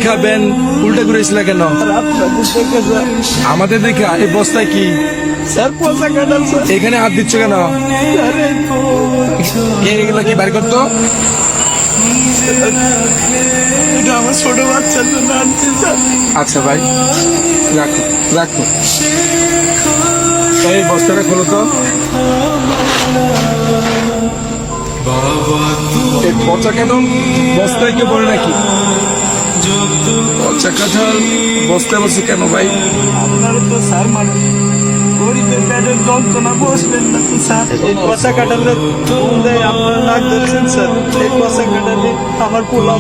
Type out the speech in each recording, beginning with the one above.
দেখা ব্যান উল্টা ঘুরেছিল কেন? আমাদের দেখা এই বস্তায় কি স্যার পচা কাঁঠাল স্যার। এখানে হাত দিচ্ছ কেন? এগুলো কি বাইর করতো? এটা আমার ছোট বাচ্চার জন্য আনছি স্যার। আচ্ছা ভাই, রাখো রাখো। এই বস্তাটা খোলো তো। এই পচা কাঁঠাল বস্তায় কেউ পড়ে নাকি? পচা কাঁঠাল বস্তায় বসে কেন ভাই? আপনারা তো স্যার মানে গরিবের পেটের যন্ত্রণা বসবেন না তো স্যার। এই পচা কাঁঠালের দেয় আপনারা নাক ধরছেন স্যার। এই পচা কাঁঠালে আমার পোলা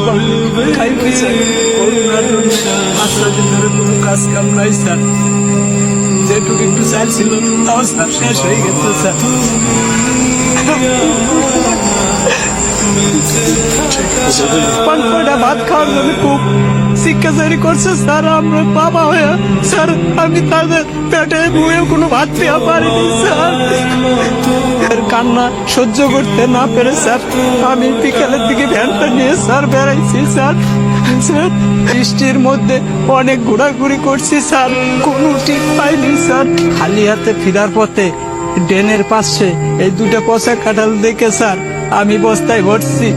খাইবে স্যার। করোনার জন্য 5 দিন ধরে কোনো কাজ কাম নাই স্যার। যেটুকু একটু চাল ছিল তাও স্যার শেষ হয়ে গেছে স্যার। পাঁচটা ভাত খাওয়ার জন্য খুব শিক্ষাচারি করছে স্যার। আমরা বাবা হয়ে স্যার আমি তাদের পেটে বয়ে কোনো ভাত পেয়ে পারিনি স্যার। কান্না সহ্য করতে না পেরে স্যার আমি বিকালের দিকে ভ্যানটা নিয়ে স্যার বেড়াইছি স্যার। স্যার বৃষ্টির মধ্যে অনেক ঘোরাঘুরি করছি স্যার, কোনো ঠিক পাইনি স্যার। খালি হাতে ফেরার পথে ড্রেনের পাশে এই দুটো পচা কাঁঠাল দেখে স্যার আমি বস্তায় ভরছি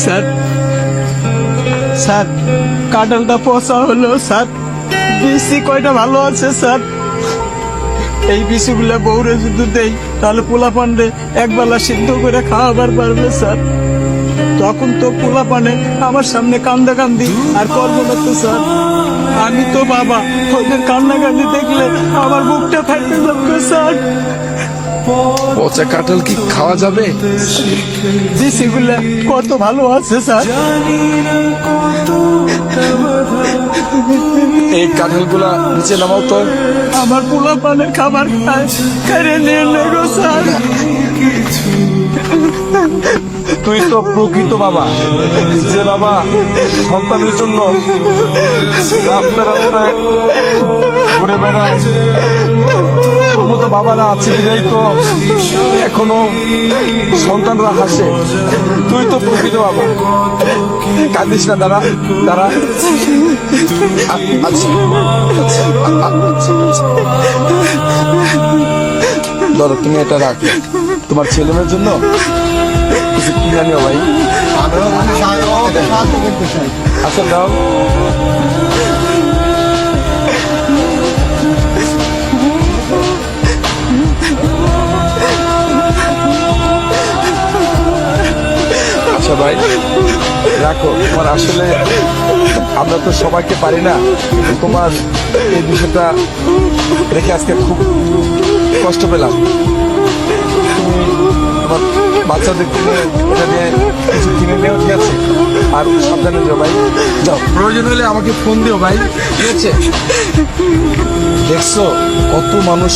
স্যার। স্যার কাঁঠালটা পচা হলো স্যার, বিসি কয়টা ভালো আছে স্যার। এই বিসিগুলা বউরে যদি দেই তাহলে পোলা পান্ডে একবেলা সিদ্ধ করে খাওয়াবার পারবে স্যার। তখন তো পোলা পানে আমার সামনে কান্দা কান্দি আর করবো না তো স্যার। আমি তো বাবা, ওদের কান্না কান্দি দেখলে আমার বুকটা ফাটতে যাবে স্যার। পচা কাঁঠাল কি খাওয়া যাবে? বিসিগুলা কত ভালো আছে স্যার। এই কাঁঠালগুলা নিচে নামাও তো। আমার পোলা পানের খাবার খায় কেড়ে নিয়ে নেগো স্যার। তুই তো প্রকৃত বাবা, যে বাবা সন্তানের জন্য রাস্তায় রাস্তায় ঘুরে বেড়ায়। তোর মতো বাবারা আছে বিধাই তো এখনো সন্তানরা হাসে। তুই তো প্রকৃত বাবা, কাঁদিস না। দাঁড়া দাঁড়া। ধরো তুমি এটা রাখো, তোমার ছেলে মেয়ের জন্য কিছু কিনে আনিও ভাই। আচ্ছা দাও। আচ্ছা ভাই রাখো। তোমার আসলে আমরা তো সবাইকে পারি না, তোমার এই বিষয়টা রেখে আজকে খুব কষ্ট পেলাম। তুমি তোমার বাচ্চাদের এটা দিয়ে কিছু কিনে নেও, ঠিক আছে? আর সাবধানে যাও ভাই, যাও। প্রয়োজন হলে আমাকে ফোন দিও ভাই, ঠিক আছে? দেখছো কত মানুষ